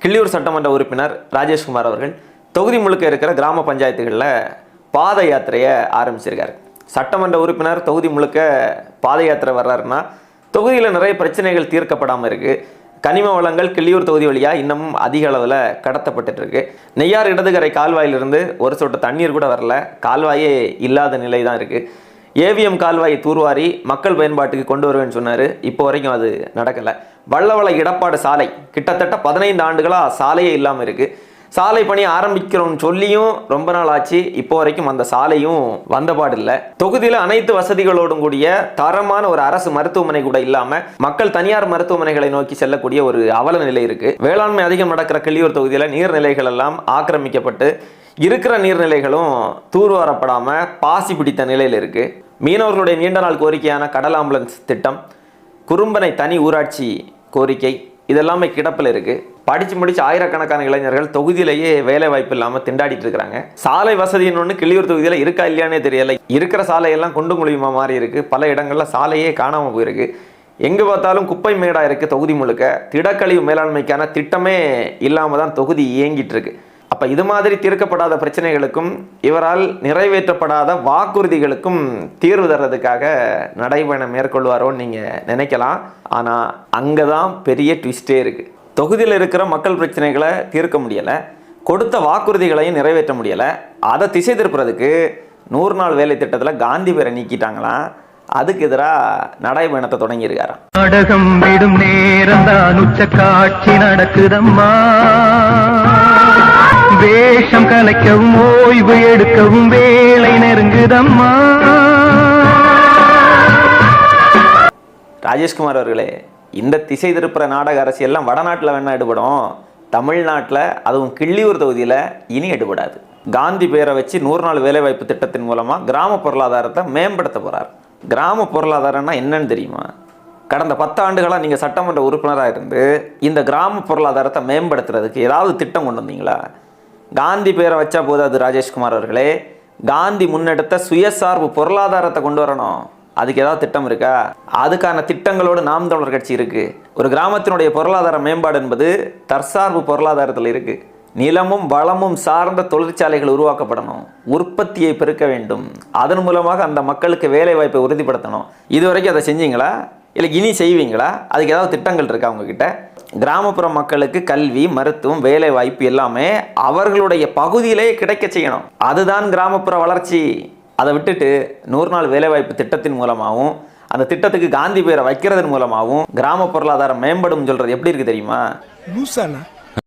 கிள்ளியூர் சட்டமன்ற உறுப்பினர் ராஜேஷ்குமார் அவர்கள் தொகுதி முழுக்க இருக்கிற கிராம பஞ்சாயத்துகளில் பாத யாத்திரையை ஆரம்பிச்சிருக்காரு. சட்டமன்ற உறுப்பினர் தொகுதி முழுக்க பாத யாத்திரை வர்றாருன்னா தொகுதியில் நிறைய பிரச்சனைகள் தீர்க்கப்படாமல் இருக்குது. கனிம வளங்கள் கிள்ளியூர் தொகுதி வழியாக இன்னமும் அதிக அளவில் கடத்தப்பட்டு இருக்கு. நெய்யார் இடதுகரை கால்வாயிலிருந்து ஒரு சொட்டு தண்ணீர் கூட வரல, கால்வாயே இல்லாத நிலை தான் இருக்குது. ஏவிஎம் கால்வாயை தூர்வாரி மக்கள் பயன்பாட்டுக்கு கொண்டு வருவேன்னு சொன்னார். இப்போ வரைக்கும் அது நடக்கலை. வள்ளவள இடப்பாடு சாலை கிட்டத்தட்ட 15 ஆண்டுகளாக சாலையே இல்லாமல் இருக்குது. சாலை பணி ஆரம்பிக்கிறோம்னு சொல்லியும் ரொம்ப நாள் ஆச்சு, இப்போ வரைக்கும் அந்த சாலையும் வந்தபாடு இல்லை. தொகுதியில் அனைத்து வசதிகளோடும் கூடிய தரமான ஒரு அரசு மருத்துவமனை கூட இல்லாமல் மக்கள் தனியார் மருத்துவமனைகளை நோக்கி செல்லக்கூடிய ஒரு அவல நிலை இருக்கு. வேளாண்மை அதிகம் நடக்கிற கிள்ளியூர் தொகுதியில் நீர்நிலைகள் எல்லாம் ஆக்கிரமிக்கப்பட்டு இருக்கிற நீர்நிலைகளும் தூர்வாரப்படாமல் பாசி பிடித்த நிலையில் இருக்கு. மீனவர்களுடைய நீண்ட நாள் கோரிக்கையான கடல் ஆம்புலன்ஸ் திட்டம், குறும்பனை தனி ஊராட்சி கோரிக்கை இதெல்லாமே கிடப்பில் இருக்குது. படித்து முடிச்சு ஆயிரக்கணக்கான இளைஞர்கள் தொகுதியிலேயே வேலை வாய்ப்பு இல்லாமல் திண்டாடிட்டு இருக்கிறாங்க. சாலை வசதின்னு ஒன்று கிள்ளியூர் தொகுதியில் இருக்கா இல்லையானே தெரியலை. இருக்கிற சாலையெல்லாம் குண்டு குழியுமா மாறி இருக்குது. பல இடங்களில் சாலையே காணாமல் போயிருக்கு. எங்கே பார்த்தாலும் குப்பை மேடாக இருக்குது. தொகுதி முழுக்க திடக்கழிவு மேலாண்மைக்கான திட்டமே இல்லாமல் தான் தொகுதி இயங்கிட்டு இருக்கு. அப்போ இது மாதிரி தீர்க்கப்படாத பிரச்சனைகளுக்கும் இவரால் நிறைவேற்றப்படாத வாக்குறுதிகளுக்கும் தீர்வு தர்றதுக்காக நடைபயணம் மேற்கொள்வாரோன்னு நீங்கள் நினைக்கலாம். ஆனால் அங்கே தான் பெரிய ட்விஸ்டே இருக்குது. தொகுதியில் இருக்கிற மக்கள் பிரச்சனைகளை தீர்க்க முடியலை, கொடுத்த வாக்குறுதிகளையும் நிறைவேற்ற முடியலை. அதை திசை திருப்புறதுக்கு 100 நாள் வேலை திட்டத்தில் காந்தி பேரை நீக்கிட்டாங்களாம். அதுக்கு எதிராக நடைபயணத்தை தொடங்கியிருக்காராம். நாடகம் விடும் நேரம் தான் உச்ச காட்சி நடக்குதம்மா, வேஷம் கலைக்கவும் ஓய்வு எடுக்கவும் வேலை நெருங்குதம்மா. ராஜேஷ்குமார் அவர்களே, இந்த திசை திருப்புற நாடக அரசியெல்லாம் வடநாட்டில் வேணா எடுபடும், தமிழ்நாட்டில் அதுவும் கிள்ளியூர் தொகுதியில் இனி எடுபடாது. காந்தி பேரை வச்சு 100 நாள் வேலைவாய்ப்பு திட்டத்தின் மூலமாக கிராம பொருளாதாரத்தை மேம்படுத்த போகிறார். கிராம பொருளாதாரம்னா என்னன்னு தெரியுமா? கடந்த 10 ஆண்டுகளாக நீங்கள் சட்டமன்ற உறுப்பினராக இருந்து இந்த கிராம பொருளாதாரத்தை மேம்படுத்துறதுக்கு ஏதாவது திட்டம் கொண்டு வந்தீங்களா? காந்தி பேரை வச்சா போதாது ராஜேஷ்குமார் அவர்களே, காந்தி முன்னெடுத்த சுயசார்பு பொருளாதாரத்தை கொண்டு வரணும். அதுக்கு ஏதாவது திட்டம் இருக்கா? அதுக்கான திட்டங்களோடு நாம் தமிழர் கட்சி இருக்கு. ஒரு கிராமத்தினுடைய பொருளாதார மேம்பாடு என்பது தற்சார்பு பொருளாதாரத்தில் இருக்கு. நிலமும் வளமும் சார்ந்த தொழிற்சாலைகள் உருவாக்கப்படணும், உற்பத்தியை பெருக்க வேண்டும், அதன் மூலமாக அந்த மக்களுக்கு வேலை வாய்ப்பை உறுதிப்படுத்தணும். இதுவரைக்கும் அதை செஞ்சீங்களா? இல்லை இனி செய்வீங்களா? அதுக்கு ஏதாவது திட்டங்கள் இருக்கா உங்ககிட்ட? கிராமப்புற மக்களுக்கு கல்வி, மருத்துவம், வேலை வாய்ப்பு எல்லாமே அவர்களுடைய பகுதியிலே கிடைக்க செய்யணும். அதுதான் கிராமப்புற வளர்ச்சி. அதை விட்டுட்டு 100 நாள் வேலைவாய்ப்பு திட்டத்தின் மூலமாகவும் அந்த திட்டத்துக்கு காந்தி பேரை வைக்கிறதன் மூலமாகவும் கிராம பொருளாதாரம் மேம்படும் சொல்றது எப்படி இருக்கு தெரியுமா?